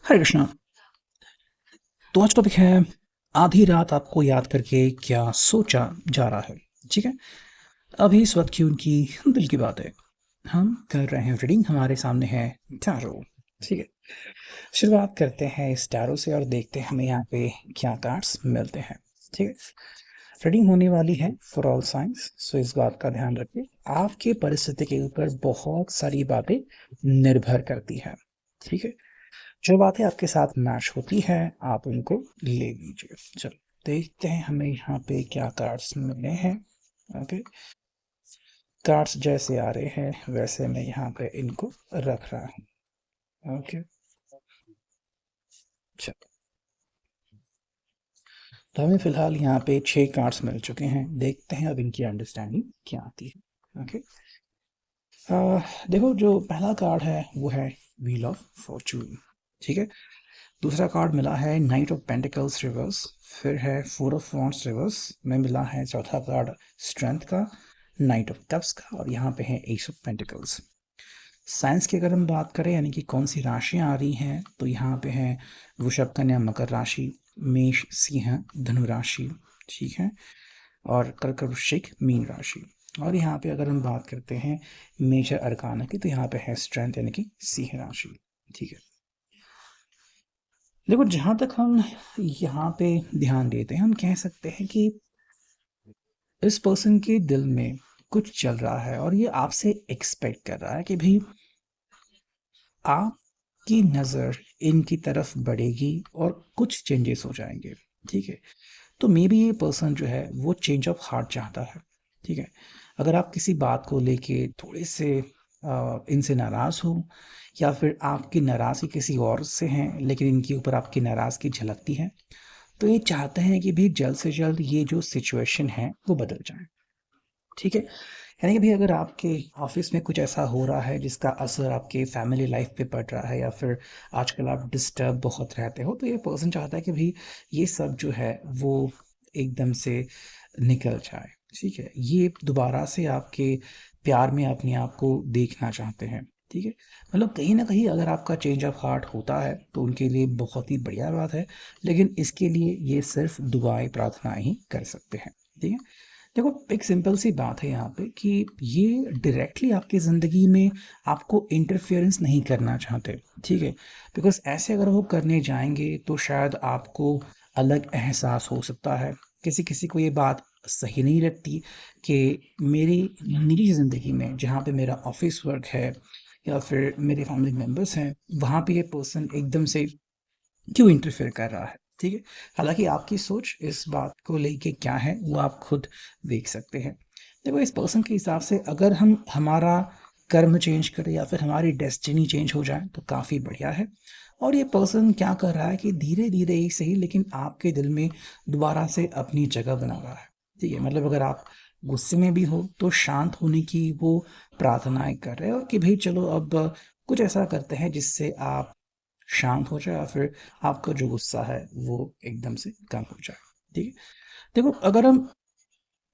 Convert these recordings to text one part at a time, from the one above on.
हरे कृष्णा। तो आज टॉपिक है आधी रात आपको याद करके क्या सोचा जा रहा है। ठीक है। अभी इस वक्त की उनकी दिल की बात है। हम कर रहे हैं रीडिंग, हमारे सामने है टैरो। ठीक है। शुरुआत करते हैं इस टैरो से और देखते हैं हमें यहाँ पे क्या कार्ड्स मिलते हैं। ठीक है। रीडिंग होने वाली है फॉर ऑल साइंस, सो इस बात का ध्यान रखिए। आपके परिस्थिति के ऊपर बहुत सारी बातें निर्भर करती है। ठीक है। जो बातें आपके साथ मैच होती है आप उनको ले लीजिए। चलो देखते हैं हमें यहाँ पे क्या कार्ड्स मिले हैं। ओके। कार्ड्स जैसे आ रहे हैं वैसे मैं यहाँ पे इनको रख रहा हूँ। ओके। चलो, तो हमें फिलहाल यहाँ पे 6 कार्ड्स मिल चुके हैं। देखते हैं अब इनकी अंडरस्टैंडिंग क्या आती है। ओके। देखो, जो पहला कार्ड है वो है व्हील ऑफ फॉर्चून। ठीक है। दूसरा कार्ड मिला है नाइट ऑफ पेंटिकल्स रिवर्स। फिर है फोर ऑफ वॉन्ड्स रिवर्स में मिला है चौथा कार्ड स्ट्रेंथ का, नाइट ऑफ कप्स का, और यहाँ पे है एस ऑफ पेंटिकल्स। साइंस की अगर हम बात करें यानी कि कौन सी राशियां आ रही हैं, तो यहाँ पे है वृषभ, कन्या, मकर राशि, मेष, सिंह, धनु राशि। ठीक है। और कर्क, वृश्चिक, मीन राशि। और यहाँ पे अगर हम बात करते हैं मेजर अरकाना की, तो यहाँ पे है स्ट्रेंथ यानी कि सिंह राशि। ठीक है। देखो, जहाँ तक हम यहाँ पे ध्यान देते हैं, हम कह सकते हैं कि इस पर्सन के दिल में कुछ चल रहा है और ये आपसे एक्सपेक्ट कर रहा है कि भाई आपकी नज़र इनकी तरफ बढ़ेगी और कुछ चेंजेस हो जाएंगे। ठीक है। तो मे बी ये पर्सन जो है वो चेंज ऑफ हार्ट चाहता है। ठीक है। अगर आप किसी बात को लेके थोड़े से इनसे नाराज़ हो, या फिर आपकी नाराज़गी किसी और से है लेकिन इनके ऊपर आपकी नाराज़गी झलकती है, तो ये चाहते हैं कि भी जल्द से जल्द ये जो सिचुएशन है वो बदल जाए। ठीक है। यानी कि भी अगर आपके ऑफिस में कुछ ऐसा हो रहा है जिसका असर आपके फैमिली लाइफ पे पड़ रहा है, या फिर आजकल आप डिस्टर्ब बहुत रहते हो, तो ये पर्सन चाहता है कि भाई ये सब जो है वो एकदम से निकल जाए। ठीक है। ये दोबारा से आपके प्यार में अपने आप को देखना चाहते हैं। ठीक है। मतलब कहीं ना कहीं अगर आपका चेंज ऑफ हार्ट होता है तो उनके लिए बहुत ही बढ़िया बात है, लेकिन इसके लिए ये सिर्फ दुआएं प्रार्थना ही कर सकते हैं। ठीक है। देखो, एक सिंपल सी बात है यहाँ पे कि ये डायरेक्टली आपकी ज़िंदगी में आपको इंटरफेरेंस नहीं करना चाहते। ठीक है। बिकॉज ऐसे अगर वो करने जाएंगे तो शायद आपको अलग एहसास हो सकता है। किसी किसी को ये बात सही नहीं लगती कि मेरी निजी ज़िंदगी में, जहाँ पे मेरा ऑफिस वर्क है या फिर मेरे फैमिली मेम्बर्स हैं, वहाँ पे ये पर्सन एकदम से क्यों इंटरफेयर कर रहा है। ठीक है। हालांकि आपकी सोच इस बात को लेके क्या है वो आप खुद देख सकते हैं। देखो, इस पर्सन के हिसाब से अगर हम हमारा कर्म चेंज करें या फिर हमारी डेस्टिनी चेंज हो जाए तो काफ़ी बढ़िया है। और ये पर्सन क्या कर रहा है कि धीरे धीरे ही सही लेकिन आपके दिल में दोबारा से अपनी जगह बना रहा है। ठीक है। मतलब अगर आप गुस्से में भी हो तो शांत होने की वो प्रार्थनाएं कर रहे हैं, और कि भाई चलो अब कुछ ऐसा करते हैं जिससे आप शांत हो जाए, या फिर आपका जो गुस्सा है वो एकदम से कम हो जाए। ठीक है। देखो, अगर हम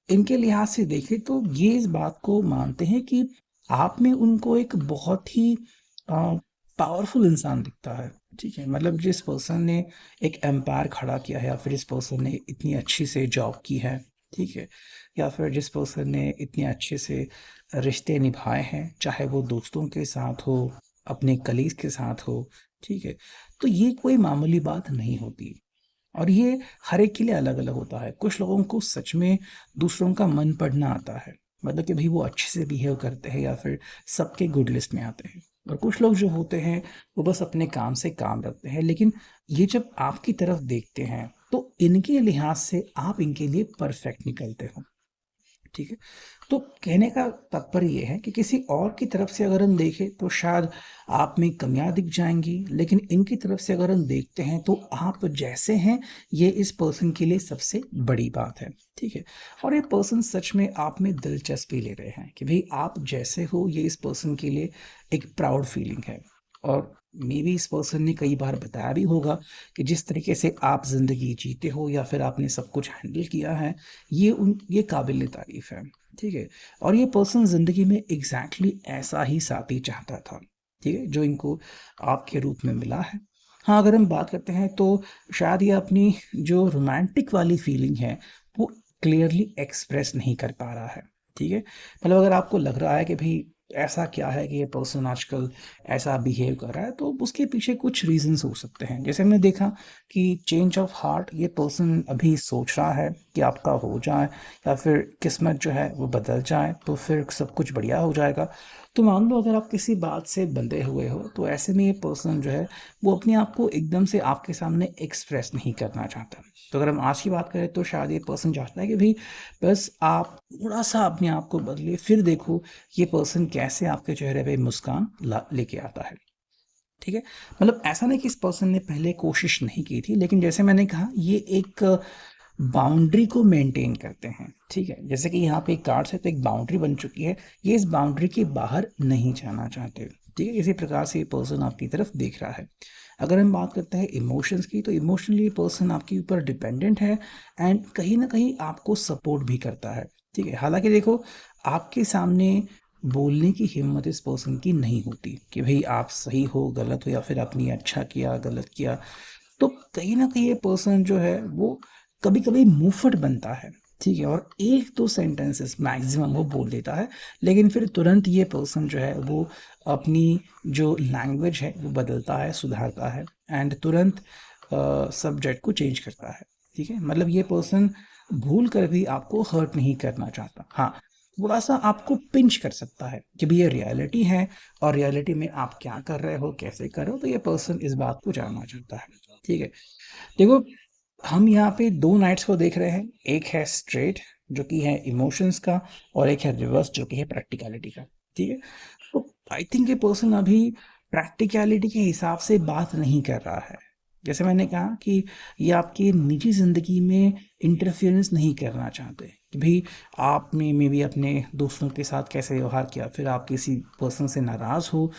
इनके लिहाज से देखें तो ये इस बात को मानते हैं कि आप में उनको एक बहुत ही पावरफुल इंसान दिखता है। ठीक है। मतलब जिस पर्सन ने एक एम्पायर खड़ा किया है, या फिर जिस पर्सन ने इतनी अच्छी से जॉब की है। ठीक है। या फिर जिस पर्सन ने इतने अच्छे से रिश्ते निभाए हैं, चाहे वो दोस्तों के साथ हो, अपने कलीग के साथ हो। ठीक है। तो ये कोई मामूली बात नहीं होती, और ये हर एक के लिए अलग अलग होता है। कुछ लोगों को सच में दूसरों का मन पढ़ना आता है, मतलब कि भाई वो अच्छे से बिहेव करते हैं या फिर सबके गुड लिस्ट में आते हैं। और कुछ लोग जो होते हैं वो बस अपने काम से काम रखते हैं, लेकिन ये जब आपकी तरफ देखते हैं तो इनके लिहाज से आप इनके लिए परफेक्ट निकलते हो। ठीक है। तो कहने का तात्पर्य ये है कि किसी और की तरफ से अगर हम देखें तो शायद आप में कमियां दिख जाएंगी, लेकिन इनकी तरफ से अगर हम देखते हैं तो आप जैसे हैं ये इस पर्सन के लिए सबसे बड़ी बात है। ठीक है। और ये पर्सन सच में आप में दिलचस्पी ले रहे हैं कि भाई आप जैसे हो, ये इस पर्सन के लिए एक प्राउड फीलिंग है। और मे बी इस पर्सन ने कई बार बताया भी होगा कि जिस तरीके से आप ज़िंदगी जीते हो या फिर आपने सब कुछ हैंडल किया है, ये काबिल तारीफ है। ठीक है। और ये पर्सन ज़िंदगी में एग्जैक्टली ऐसा ही साथी चाहता था। ठीक है, जो इनको आपके रूप में मिला है। हाँ, अगर हम बात करते हैं तो शायद ये अपनी जो रोमांटिक वाली फीलिंग है वो क्लियरली एक्सप्रेस नहीं कर पा रहा है, ठीक है? मतलब अगर आपको लग रहा है कि भई ऐसा क्या है कि ये पर्सन आजकल ऐसा बिहेव कर रहा है, तो उसके पीछे कुछ रीज़न्स हो सकते हैं। जैसे हमने देखा कि चेंज ऑफ हार्ट, ये पर्सन अभी सोच रहा है कि आपका हो जाए या फिर किस्मत जो है वो बदल जाए तो फिर सब कुछ बढ़िया हो जाएगा। तो मान लो अगर आप किसी बात से बंधे हुए हो तो ऐसे में ये पर्सन जो है वो अपने आप को एकदम से आपके सामने एक्सप्रेस नहीं करना चाहता। तो अगर हम आज की बात करें तो शायद ये पर्सन चाहता है कि भाई बस आप थोड़ा-सा अपने आप को बदलिए, फिर देखो ये पर्सन कैसे आपके चेहरे पे मुस्कान ला लेके आता है। ठीक है? मतलब ऐसा नहीं कि इस पर्सन ने पहले कोशिश नहीं की थी, लेकिन जैसे मैंने कहा ये एक बाउंड्री को मेंटेन करते हैं, ठीक है? जैसे कि यहाँ पे एक कार्ड से तो एक बाउंड्री बन चुकी है, ये इस बाउंड्री के बाहर नहीं जाना चाहते, ठीक है? इसी प्रकार से ये पर्सन आपकी तरफ देख रहा है। अगर हम बात करते हैं इमोशंस की, तो इमोशनली ये पर्सन आपके ऊपर डिपेंडेंट है एंड कहीं न कहीं आपको सपोर्ट भी करता है, ठीक है? हालाँकि देखो, आपके सामने बोलने की हिम्मत इस पर्सन की नहीं होती कि भई आप सही हो, गलत हो या फिर आपने अच्छा किया, गलत किया। तो कहीं न कहीं ये पर्सन जो है वो कभी-कभी मुँहफट बनता है, ठीक है? और 1-2 सेंटेंसेस मैक्सिमम वो बोल देता है, लेकिन फिर तुरंत ये पर्सन जो है वो अपनी जो लैंग्वेज है वो बदलता है, सुधारता है एंड तुरंत सब्जेक्ट को चेंज करता है, ठीक है? मतलब ये पर्सन भूल कर भी आपको हर्ट नहीं करना चाहता। हाँ, थोड़ा-सा आपको पिंच कर सकता है कि भई ये रियलिटी है और रियलिटी में आप क्या कर रहे हो, कैसे कर रहे हो, तो ये पर्सन इस बात को जानना चाहता है, ठीक है? देखो, हम यहाँ पे 2 नाइट्स को देख रहे हैं, एक है स्ट्रेट जो कि है इमोशंस का और एक है रिवर्स जो कि है प्रैक्टिकैलिटी का, ठीक है? तो आई थिंक ये पर्सन अभी प्रैक्टिकैलिटी के हिसाब से बात नहीं कर रहा है। जैसे मैंने कहा कि ये आपकी निजी ज़िंदगी में इंटरफेरेंस नहीं करना चाहते कि भई आपने मेबी अपने दोस्तों के साथ कैसे व्यवहार किया, फिर आप किसी पर्सन से नाराज़ हो,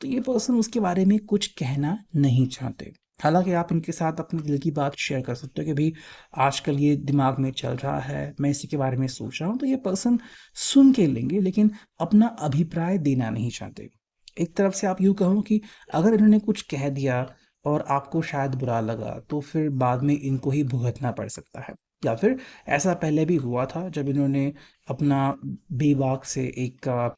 तो ये पर्सन उसके बारे में कुछ कहना नहीं चाहते। हालाँकि आप इनके साथ अपने दिल की बात शेयर कर सकते हो कि भई आजकल ये दिमाग में चल रहा है, मैं इसी के बारे में सोच रहा हूँ, तो ये पर्सन सुन के लेंगे लेकिन अपना अभिप्राय देना नहीं चाहते। एक तरफ से आप यूँ कहो कि अगर इन्होंने कुछ कह दिया और आपको शायद बुरा लगा, तो फिर बाद में इनको ही भुगतना पड़ सकता है। या फिर ऐसा पहले भी हुआ था जब इन्होंने अपना बेबाक से एक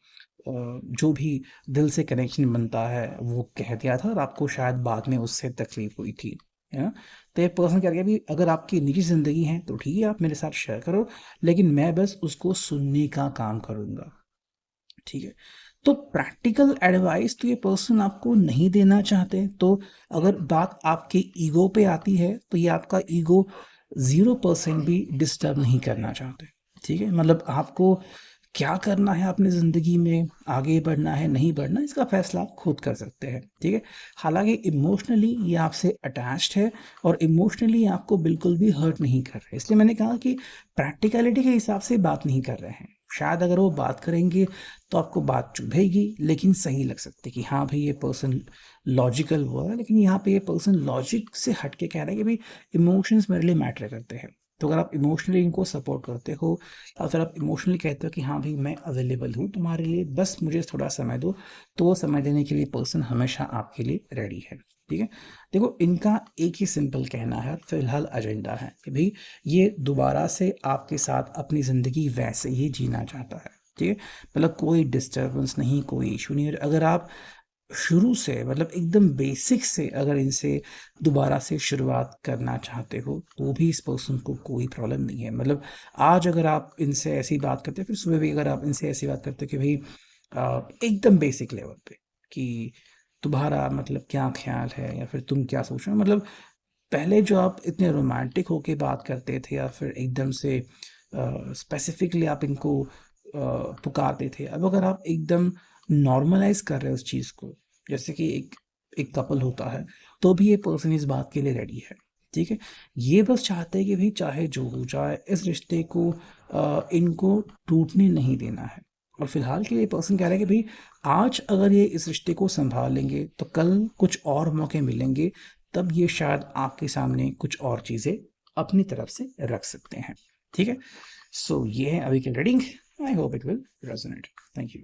जो भी दिल से कनेक्शन बनता है वो कह दिया था और आपको शायद बाद में उससे तकलीफ हुई थी, है ना? तो एक पर्सन कह गया कि अगर आपकी निजी ज़िंदगी है तो ठीक है आप मेरे साथ शेयर करो, लेकिन मैं बस उसको सुनने का काम करूँगा, ठीक है? तो प्रैक्टिकल एडवाइस तो ये पर्सन आपको नहीं देना चाहते, तो अगर बात आपके ईगो पे आती है तो ये आपका ईगो 0% भी डिस्टर्ब नहीं करना चाहते, ठीक है? मतलब आपको क्या करना है अपनी ज़िंदगी में, आगे बढ़ना है, नहीं बढ़ना, इसका फ़ैसला आप खुद कर सकते हैं, ठीक है? हालाँकि इमोशनली ये आपसे अटैच्ड है और इमोशनली आपको बिल्कुल भी हर्ट नहीं कर रहे। इसलिए मैंने कहा कि प्रैक्टिकैलिटी के हिसाब से बात नहीं कर रहे हैं। शायद अगर वो बात करेंगे तो आपको बात चुभेगी, लेकिन सही लग सकती है कि हाँ भाई ये पर्सन लॉजिकल हुआ है, लेकिन यहाँ पे ये पर्सन लॉजिक से हट के कह रहा है कि भाई इमोशंस मेरे लिए मैटर करते हैं। तो अगर आप इमोशनली इनको सपोर्ट करते हो या फिर आप इमोशनली कहते हो कि हाँ भाई मैं अवेलेबल हूँ तुम्हारे लिए, बस मुझे थोड़ा समय दो, तो वो समय देने के लिए पर्सन हमेशा आपके लिए रेडी है, ठीक है? देखो, इनका एक ही सिंपल कहना है, फिलहाल एजेंडा है कि भाई ये दोबारा से आपके साथ अपनी ज़िंदगी वैसे ही जीना चाहता है, ठीक है? मतलब कोई डिस्टर्बेंस नहीं, कोई इशू नहीं। और अगर आप शुरू से मतलब एकदम बेसिक से अगर इनसे दोबारा से शुरुआत करना चाहते हो, तो भी इस पर्सन को कोई प्रॉब्लम नहीं है। मतलब आज अगर आप इनसे ऐसी बात करते हो, फिर सुबह भी अगर आप इनसे ऐसी बात करते हो कि भई एकदम बेसिक लेवल पे कि तुम्हारा मतलब क्या ख़्याल है या फिर तुम क्या सोच रहे हो? मतलब पहले जो आप इतने रोमांटिक होके बात करते थे या फिर एकदम से स्पेसिफिकली आप इनको पुकारते थे, अब अगर आप एकदम नॉर्मलाइज कर रहे हो उस चीज़ को, जैसे कि एक एक कपल होता है, तो भी ये पर्सन इस बात के लिए रेडी है, ठीक है? ये बस चाहते हैं कि भाई चाहे जो हो जाए इस रिश्ते को इनको टूटने नहीं देना है। और फिलहाल के लिए पर्सन कह रहा है कि भाई आज अगर ये इस रिश्ते को संभाल लेंगे तो कल कुछ और मौके मिलेंगे, तब ये शायद आपके सामने कुछ और चीज़ें अपनी तरफ से रख सकते हैं, ठीक है? सो ये है अभी की reading. I hope it will resonate. Thank you.